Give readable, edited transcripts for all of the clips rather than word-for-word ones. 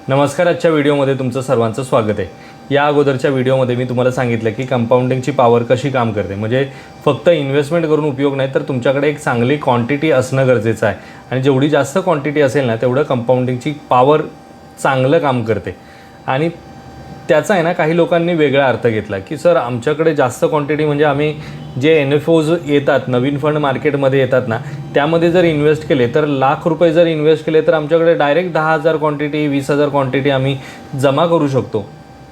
नमस्कार. आजच्या व्हिडिओमध्ये तुमचं सर्वांचं स्वागत आहे. या अगोदरच्या व्हिडिओमध्ये मी तुम्हाला सांगितलं की कंपाऊंडिंगची पॉवर कशी काम करते. म्हणजे फक्त इन्व्हेस्टमेंट करून उपयोग नाही, तर तुमच्याकडे एक चांगली क्वांटिटी असणं गरजेचं आहे. आणि जेवढी जास्त क्वांटिटी असेल ना, तेवढं कंपाऊंडिंगची पॉवर चांगलं काम करते. आणि त्याचा आहे ना, काही लोकांनी वेगळा अर्थ घेतला की सर आमच्याकडे जास्त क्वांटिटी म्हणजे आम्ही जे NFOs येतात, नवीन फंड मार्केटमध्ये येतात ना, त्यामध्ये जर इन्व्हेस्ट केले तर लाख रुपये जर इन्व्हेस्ट केले तर आमच्याकडे डायरेक्ट 10,000 क्वांटिटी 20,000 क्वांटिटी आम्ही जमा करू शकतो,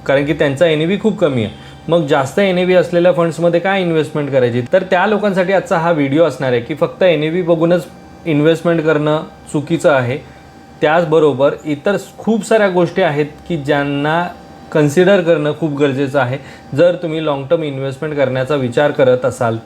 कारण की त्यांचा NAV खूप कमी आहे. मग जास्त NAV असलेल्या फंड्समध्ये काय इन्व्हेस्टमेंट करायची? तर त्या लोकांसाठी आजचा हा व्हिडिओ असणार आहे की फक्त NAV बघूनच इन्व्हेस्टमेंट करणं चुकीचं आहे. त्याचबरोबर इतर खूप साऱ्या गोष्टी आहेत की ज्यांना कन्सिडर करणं खूप गरजेचं आहे जर तुम्ही लाँग टर्म इन्व्हेस्टमेंट करण्याचा विचार करत असाल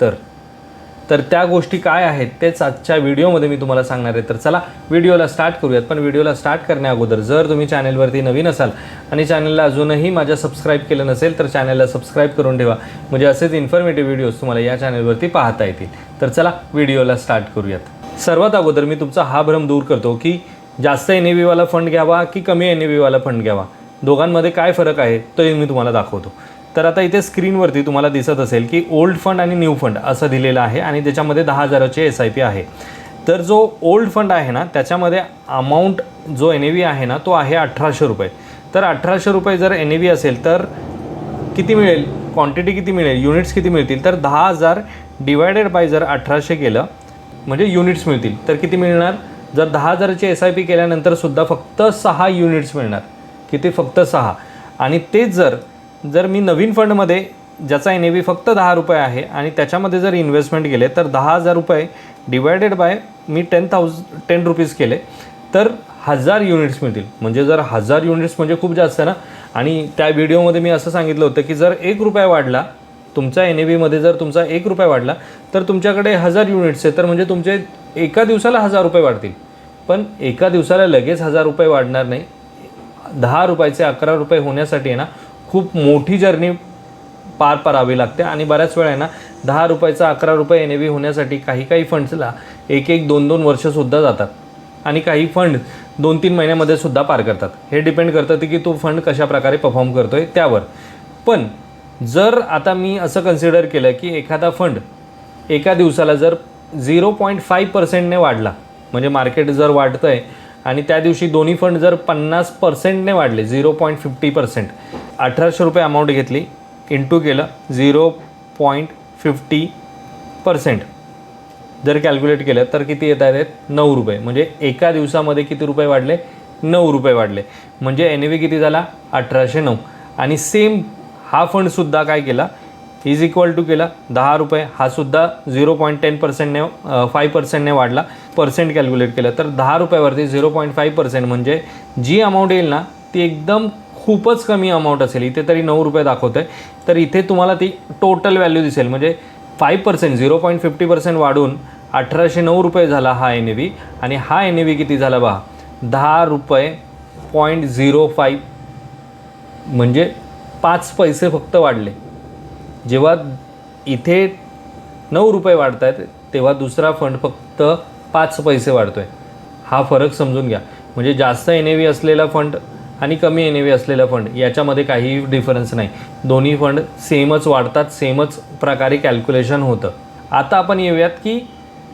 तर त्या गोष्टी काय आहेत तेच आजच्या व्हिडिओमध्ये मी तुम्हाला सांगणार आहे. तर चला व्हिडिओला स्टार्ट करूयात. पण व्हिडिओला स्टार्ट करण्याअगोदर जर तुम्ही चॅनलवरती नवीन असाल आणि चॅनलला अजूनही माझ्या सबस्क्राईब केलं नसेल तर चॅनलला सबस्क्राईब करून ठेवा, म्हणजे असेच इन्फॉर्मेटिव्ह व्हिडिओज तुम्हाला या चॅनलवरती पाहता येतील. तर चला व्हिडिओला स्टार्ट करूयात. सर्वात अगोदर मी तुमचा हा भ्रम दूर करतो की जास्त NAV वाला फंड घ्यावा की कमी NAV वाला फंड घ्यावा, दोघांमध्ये काय फरक आहे तो मी तुम्हाला दाखवतो. तर आता इथे स्क्रीनवरती तुम्हाला दिसत असेल की ओल्ड फंड आणि न्यू फंड असं दिलेलं आहे आणि त्याच्यामध्ये 10,000ची SIP आहे. तर जो ओल्ड फंड आहे ना, त्याच्यामध्ये अमाऊंट जो NAV आहे ना तो आहे 1,800 रुपये. तर 1,800 रुपये जर NAV असेल तर किती मिळेल, क्वांटिटी किती मिळेल, युनिट्स किती मिळतील? तर 10,000 डिवायडेड बाय जर 1,800 केलं म्हणजे युनिट्स मिळतील. तर किती मिळणार? जर 10,000ची SIP केल्यानंतर सुद्धा फक्त 6 युनिट्स मिळणार. किती? फक्त 6. आणि तेच जर मी नवीन फंडमध्ये ज्याचा NAV फक्त 10 रुपये आहे आणि त्याच्यामध्ये जर इन्व्हेस्टमेंट केले तर 10,000 रुपये डिवायडेड बाय मी 10 रुपीज केले तर 1,000 युनिट्स मिळतील. म्हणजे जर 1,000 युनिट्स म्हणजे खूप जास्त आहे ना. आणि त्या व्हिडिओमध्ये मी असं सांगितलं होतं की जर 1 रुपया वाढला तुमचा NAVमध्ये, जर तुमचा 1 रुपया वाढला तर तुमच्याकडे 1,000 युनिट्स आहे, तर म्हणजे तुमचे एका दिवसाला 1,000 रुपये वाढतील. पण एका दिवसाला लगेच 1,000 रुपये वाढणार नाही. 10 रुपयाचे 11 रुपये होण्यासाठी आहे ना खूप मोठी जर्नी पार पाडावी लागते. आणि बऱ्याच वेळा आहे ना 10 रुपयाचा 11 रुपये NAV होण्यासाठी काही फंड्सला 1-2 वर्षसुद्धा जातात आणि काही फंड 2-3 महिन्यामध्ये सुद्धा पार करतात. हे डिपेंड करतं की तो फंड कशा प्रकारे परफॉर्म करतो आहे त्यावर. पण जर आता मी असं कन्सिडर केलं की एखादा फंड एका दिवसाला जर 0.5%ने वाढला, म्हणजे मार्केट जर वाढतं आहे आणि त्या दिवशी दोन्ही फंड जर 50%ने वाढले, 0.50%, 1,800 रुपये अमाऊंट घेतली, इंटू केलं 0.50%, जर कॅल्क्युलेट केलं तर किती येत आहेत? 9 रुपये. म्हणजे एका दिवसामध्ये किती रुपये वाढले? 9 रुपये वाढले. म्हणजे NAV किती झाला? 1,809. आणि सेम हा फंडसुद्धा काय केला? इज इक्वल टू केला 10 रुपये. हा सुद्धा 0.10%ने 5%ने वाढला. पर्सेंट कॅल्क्युलेट केलं तर 10 रुपयावरती 0.5% म्हणजे जी अमाऊंट येईल ना ती एकदम खूपच कमी अमाऊंट असेल. इथे तरी 9 रुपये दाखवतं आहे, तर इथे तुम्हाला ती टोटल व्हॅल्यू दिसेल. म्हणजे 5% 0.50% वाढून 1,809 रुपये झाला हा NAV. आणि हा NAV किती झाला बघा? 10 रुपये 0.05, म्हणजे 5 पैसे फक्त वाढले. जेव्हा इथे 9 रुपये वाढत आहेत तेव्हा दुसरा फंड फक्त 5 पैसे वाढतो आहे. हा फरक समजून घ्या. म्हणजे जास्त NAV असलेला फंड आणि कमी NAV असलेला फंड याच्यामध्ये काहीही डिफरन्स नाही. दोन्ही फंड सेमच वाढतात, सेमच प्रकारे कॅल्क्युलेशन होतं. आता आपण येऊयात की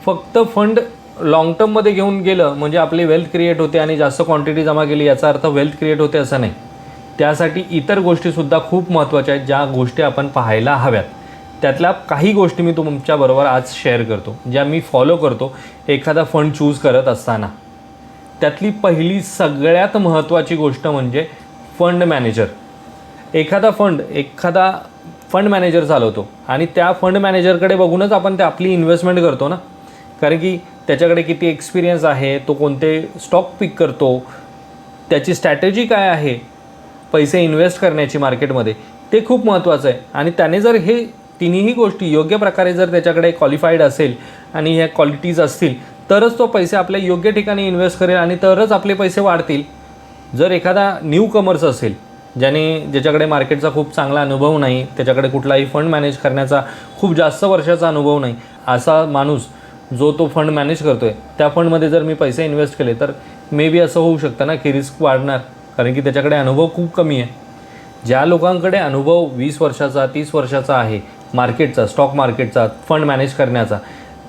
फक्त फंड लाँग टर्ममध्ये घेऊन गेलं म्हणजे आपली वेल्थ क्रिएट होते आणि जास्त क्वांटिटी जमा केली याचा अर्थ वेल्थ क्रिएट होते असं नाही. त्यासाठी इतर गोष्टीसुद्धा खूप महत्त्वाच्या आहेत, ज्या गोष्टी आपण पाहायला हव्यात. त्यातल्या काही गोष्टी मी तुमच्याबरोबर आज शेअर करतो, ज्या मी फॉलो करतो एखादा फंड चूज करत असताना. त्यातली पहिली सगळ्यात महत्त्वाची गोष्ट म्हणजे फंड मॅनेजर. एखादा फंड मॅनेजर चालवतो आणि त्या फंड मॅनेजरकडे बघूनच आपण आपली इन्व्हेस्टमेंट करतो ना, कारण की त्याच्याकडे किती एक्सपिरियन्स आहे, तो कोणते स्टॉक पिक करतो, त्याची स्ट्रॅटेजी काय आहे पैसे इन्व्हेस्ट करण्याची मार्केटमध्ये, ते खूप महत्त्वाचं आहे. आणि त्याने जर हे तिन्ही गोष्टी योग्य प्रकारे जर त्याच्याकडे क्वालिफाईड असेल आणि ह्या क्वालिटीज असतील तरच तो पैसे आपल्या योग्य ठिकाणी इन्व्हेस्ट करेल आणि तरच आपले पैसे वाढतील. जर एखादा न्यू कमर्स असेल ज्याच्याकडे मार्केटचा खूप चांगला अनुभव नाही, त्याच्याकडे कुठलाही फंड मॅनेज करण्याचा खूप जास्त वर्षाचा अनुभव नाही, असा माणूस जो तो फंड मॅनेज करतो आहे त्या फंडमध्ये जर मी पैसे इन्व्हेस्ट केले तर मे बी असं होऊ शकतं ना की रिस्क वाढणार, कारण की त्याच्याकडे अनुभव खूप कमी आहे. ज्या लोकांकडे अनुभव 20 वर्षाचा 30 वर्षाचा आहे मार्केटचा, स्टॉक मार्केटचा, फंड मॅनेज करण्याचा,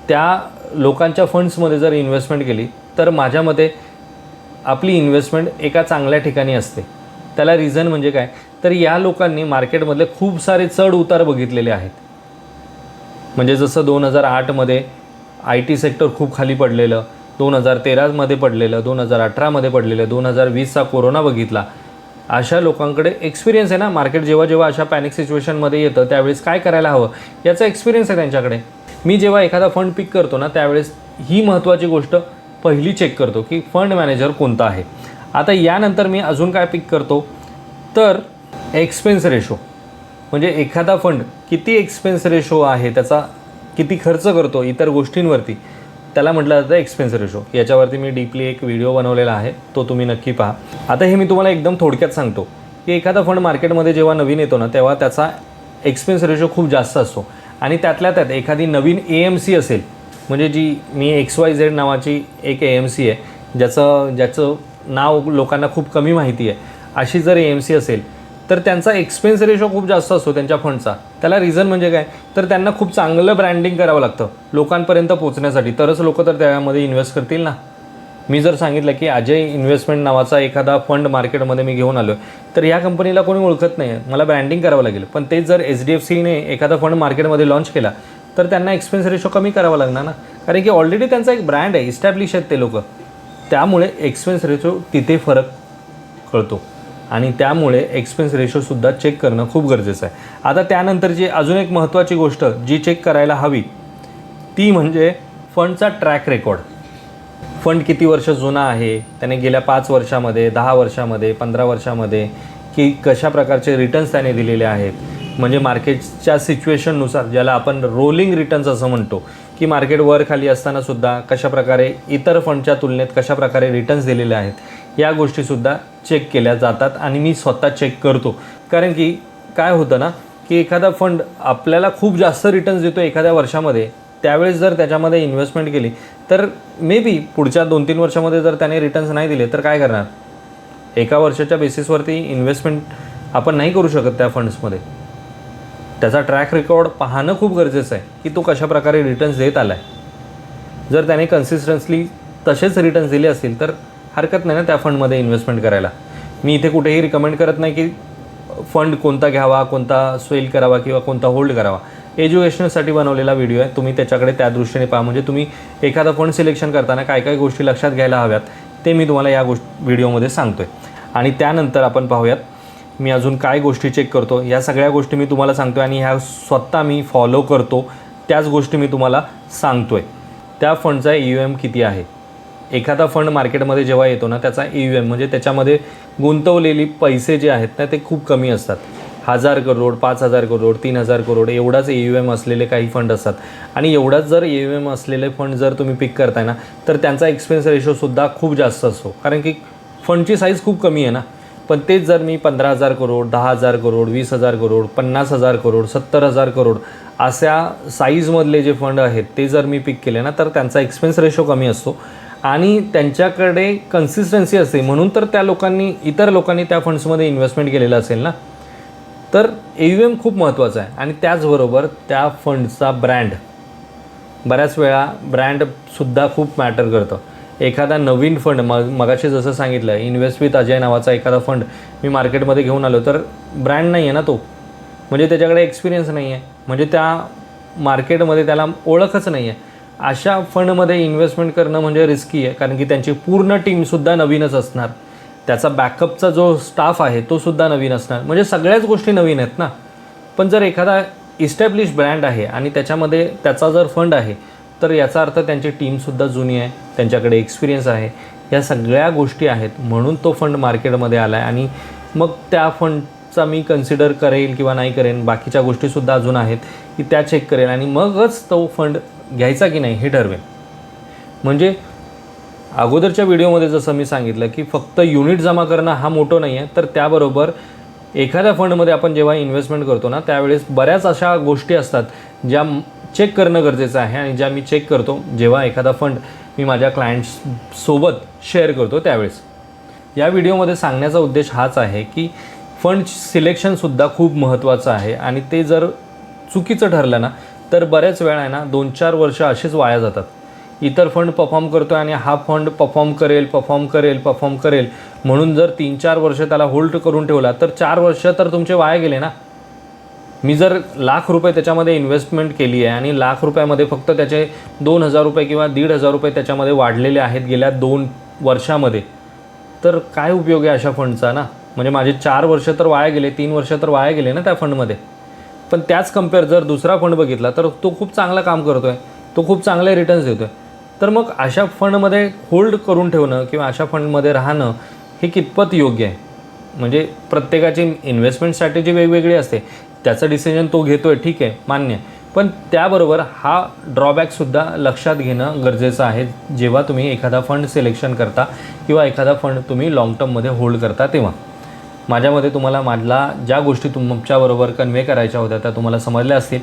त्या लोकांच्या फंड्समध्ये जर इन्व्हेस्टमेंट केली तर माझ्या मते आपली इन्व्हेस्टमेंट एका चांगल्या ठिकाणी असते. त्याला रिझन म्हणजे काय, तर या लोकांनी मार्केटमधले खूप सारे चढ उतार बघितलेले आहेत. म्हणजे जसं 2008मध्ये आय टी सेक्टर खूप खाली पडलेलं, 2013मध्ये पडलेलं, 2018मध्ये पडलेलं, 2020चा कोरोना बघितला. अशा लोकांकडे एक्सपिरियन्स आहे ना. मार्केट जेव्हा जेव्हा अशा पॅनिक सिच्युएशनमध्ये येतं त्यावेळेस काय करायला हवं याचा एक्सपिरियन्स आहे त्यांच्याकडे. मी जेव्हा एखादा फंड पिक करतो ना त्यावेळेस ही महत्त्वाची गोष्ट पहिली चेक करतो की फंड मॅनेजर कोणता आहे. आता यानंतर मी अजून काय पिक करतो तर एक्सपेन्स रेशो, म्हणजे एखादा फंड किती एक्सपेन्स रेशो आहे, त्याचा किती खर्च करतो इतर गोष्टींवरती, त्याला म्हटलं जातं एक्सपेन्स रेशो. याच्यावरती मी डीपली एक व्हिडिओ बनवलेला आहे, तो तुम्ही नक्की पहा. आता हे मी तुम्हाला एकदम थोडक्यात सांगतो की एखादा फंड मार्केटमध्ये जेव्हा नवीन येतो ना तेव्हा त्याचा एक्सपेन्स रेशो खूप जास्त असतो. आणि त्यातल्या त्यात एखादी नवीन AMC असेल, म्हणजे जी मी XYZ नावाची एक AMC आहे ज्याचं नाव लोकांना खूप कमी माहिती आहे, अशी जर AMC असेल तर त्यांचा एक्सपेन्स रेशो खूप जास्त असतो त्यांच्या फंडचा. त्याला रिझन म्हणजे काय, तर त्यांना खूप चांगलं ब्रँडिंग करावं लागतं लोकांपर्यंत पोहोचण्यासाठी, तरच लोक तर त्यामध्ये इन्व्हेस्ट करतील ना. मी जर सांगितलं की अजय इन्व्हेस्टमेंट नावाचा एखादा फंड मार्केटमध्ये मी घेऊन आलो तर ह्या कंपनीला कोणी ओळखत नाही आहे, मला ब्रँडिंग करावं लागेल. पण तेच जर HDFCने एखादा फंड मार्केटमध्ये लॉन्च केला तर त्यांना एक्सपेन्स रेशो कमी करावा लागणार ना, कारण की ऑलरेडी त्यांचा एक ब्रँड आहे, इस्टॅब्लिश आहेत ते लोक. त्यामुळे एक्सपेन्स रेशो तिथे फरक कळतो आणि त्यामुळे एक्सपेन्स रेशोसुद्धा चेक करणं खूप गरजेचं आहे. आता त्यानंतरची अजून एक महत्त्वाची गोष्ट जी चेक करायला हवी ती म्हणजे फंडचा ट्रॅक रेकॉर्ड. फंड किती वर्ष जुना आहे, त्याने गेल्या 5 वर्षामध्ये, 10 वर्षामध्ये, 15 वर्षामध्ये की कशा प्रकारचे रिटर्न्स त्याने दिलेले आहेत. म्हणजे मार्केटच्या सिच्युएशननुसार, ज्याला आपण रोलिंग रिटर्न्स असं म्हणतो, की मार्केट वर खाली असतानासुद्धा कशाप्रकारे इतर फंडच्या तुलनेत कशाप्रकारे रिटर्न्स दिलेले आहेत, या गोष्टीसुद्धा चेक केल्या जातात आणि मी स्वतः चेक करतो. कारण की काय होतं ना की एखादा फंड आपल्याला खूप जास्त रिटर्न्स देतो एखाद्या वर्षामध्ये, त्यावेळेस जर त्याच्यामध्ये इन्व्हेस्टमेंट केली तर मे बी पुढच्या 2-3 वर्षामध्ये जर त्याने रिटर्न्स नाही दिले तर काय करणार. एका वर्षाच्या बेसिसवरती इन्व्हेस्टमेंट आपण नाही करू शकत त्या फंड्समध्ये. त्याचा ट्रॅक रेकॉर्ड पाहणं खूप गरजेचं आहे की तो कशाप्रकारे रिटर्न्स देत आला आहे. जर त्याने कन्सिस्टन्सली तसेच रिटर्न्स दिले असतील तर हरकत नाही ना त्या फंडमध्ये इन्व्हेस्टमेंट करायला. मी इथे कुठेही रिकमेंड करत नाही की फंड कोणता घ्यावा, कोणता सेल करावा किंवा कोणता होल्ड करावा. एज्युकेशनसाठी बनवलेला व्हिडिओ आहे, तुम्ही त्याच्याकडे त्या दृष्टीने पहा. म्हणजे तुम्ही एखादा फंड सिलेक्शन करताना काय काय गोष्टी लक्षात घ्यायला हव्यात ते मी तुम्हाला या व्हिडिओमध्ये सांगतो आहे. आणि त्यानंतर आपण पाहूयात मी अजून काय गोष्टी चेक करतो. या सगळ्या गोष्टी मी तुम्हाला सांगतो आणि ह्या स्वतः मी फॉलो करतो, त्याच गोष्टी मी तुम्हाला सांगतो आहे. त्या फंडचा EUM किती आहे. एखादा फंड मार्केटमध्ये जेव्हा येतो ना त्याचा EUM म्हणजे त्याच्यामध्ये गुंतवलेली पैसे जे आहेत ना ते खूप कमी असतात. 1000 करोड, 5000 करोड, 3000 करोड एवढाच EUM असलेले काही फंड असतात. आणि एवढाच जर EUM असलेले फंड जर तुम्ही पिक करताय ना तर त्यांचा एक्सपेन्स रेशोसुद्धा खूप जास्त असतो, कारण की फंडची साईज खूप कमी आहे ना. पण तेच जर मी 15,000 करोड, 10,000 करोड, 20,000 करोड, 50,000 करोड, 70,000 करोड अशा साईजमधले जे फंड आहेत ते जर मी पिक केले ना तर त्यांचा एक्सपेन्स रेशो कमी असतो आणि त्यांच्याकडे कन्सिस्टन्सी असते. म्हणून तर त्या लोकांनी, इतर लोकांनी त्या फंड्समध्ये इन्व्हेस्टमेंट केलेलं असेल ना. तर EUM खूप महत्त्वाचं आहे. आणि त्याचबरोबर त्या फंडचा ब्रँड, बऱ्याच वेळा ब्रँडसुद्धा खूप मॅटर करतं. एखादा नवीन फंड मगाशी जसं सांगितलं इन्व्हेस्ट विथ अजय नावाचा एखादा फंड मी मार्केटमध्ये घेऊन आलो तर ब्रँड नाही आहे ना तो, म्हणजे त्याच्याकडे एक्सपिरियन्स नाही आहे, म्हणजे त्या मार्केटमध्ये त्याला ओळखच नाही आहे. अशा फंडमध्ये इन्व्हेस्टमेंट करणं म्हणजे रिस्की आहे, कारण की त्यांची पूर्ण टीमसुद्धा नवीनच असणार, त्याचा बॅकअपचा जो स्टाफ आहे तो सुद्धा नवीन असणार, म्हणजे सगळ्याच गोष्टी नवीन आहेत ना. पण जर एखादा इस्टॅब्लिश ब्रँड आहे आणि त्याच्यामध्ये त्याचा जर फंड आहे तर याचा अर्थ त्यांची टीमसुद्धा जुनी आहे, त्यांच्याकडे एक्सपिरियन्स आहे, या सगळ्या गोष्टी आहेत. म्हणून तो फंड मार्केटमध्ये आला आहे आणि मग त्या फंडचा मी कन्सिडर करेल किंवा नाही करेन, बाकीच्या गोष्टीसुद्धा अजून आहेत की त्या चेक करेल आणि मगच तो फंड घ्यायचा की नाही हे ठरवेल. म्हणजे अगोदरच्या व्हिडिओमध्ये जसं मी सांगितलं की फक्त युनिट जमा करणं हा मोठो नाही आहे, तर त्याबरोबर एखाद्या फंडमध्ये आपण जेव्हा इन्व्हेस्टमेंट करतो ना त्यावेळेस बऱ्याच अशा गोष्टी असतात ज्या चेक करणं गरजेचं आहे आणि ज्या मी चेक करतो जेव्हा एखादा फंड मी माझ्या क्लायंट्ससोबत शेअर करतो त्यावेळेस. या व्हिडिओमध्ये सांगण्याचा उद्देश हाच आहे की फंड सिलेक्शनसुद्धा खूप महत्त्वाचं आहे आणि ते जर चुकीचं ठरलं ना तर बऱ्याच वेळा आहे ना 2-4 वर्ष असेच वाया जातात. इतर फंड परफॉर्म करतो आणि हा फंड परफॉर्म करेल म्हणून जर 3-4 वर्ष त्याला होल्ड करून ठेवला तर 4 वर्ष तर तुमचे वाया गेले ना. मी जर ₹1,00,000 त्याच्यामध्ये इन्व्हेस्टमेंट केली आहे आणि ₹1,00,000 फक्त त्याचे ₹2,000 किंवा ₹1,500 त्याच्यामध्ये वाढलेले आहेत गेल्या 2 वर्षामध्ये, तर काय उपयोग आहे अशा फंडचा ना. म्हणजे माझे 4 वर्ष तर वाया गेले, 3 वर्ष तर वाया गेले ना त्या फंडमध्ये. पण त्याच कंपेअर जर दुसरा फंड बघितला तर तो खूप चांगलं काम करतो आहे, तो खूप चांगले रिटर्न्स देतो आहे. तर मग अशा फंडमध्ये होल्ड करून ठेवणं किंवा अशा फंडमध्ये राहणं हे कितपत योग्य आहे. म्हणजे प्रत्येकाची इन्व्हेस्टमेंट स्ट्रॅटेजी वेगवेगळी असते, त्याचं डिसिजन तो घेतो आहे, ठीक आहे, मान्य. पण त्याबरोबर हा ड्रॉबॅकसुद्धा लक्षात घेणं गरजेचं आहे जेव्हा तुम्ही एखादा फंड सिलेक्शन करता किंवा एखादा फंड तुम्ही लाँग टर्ममध्ये होल्ड करता तेव्हा. माझ्यामध्ये मला ज्या गोष्टी तुमच्याबरोबर कन्वे करायच्या होत्या त्या तुम्हाला समजल्या असतील.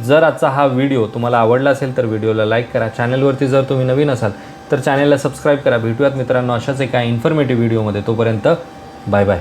जर आजचा हा व्हिडिओ तुम्हाला आवडला असेल तर व्हिडिओला लाईक करा. चॅनलवरती जर तुम्ही नवीन असाल तर चॅनलला सबस्क्राईब करा. भेटूयात मित्रांनो अशाच एका इन्फॉर्मेटिव्ह व्हिडिओमध्ये. तोपर्यंत बाय बाय.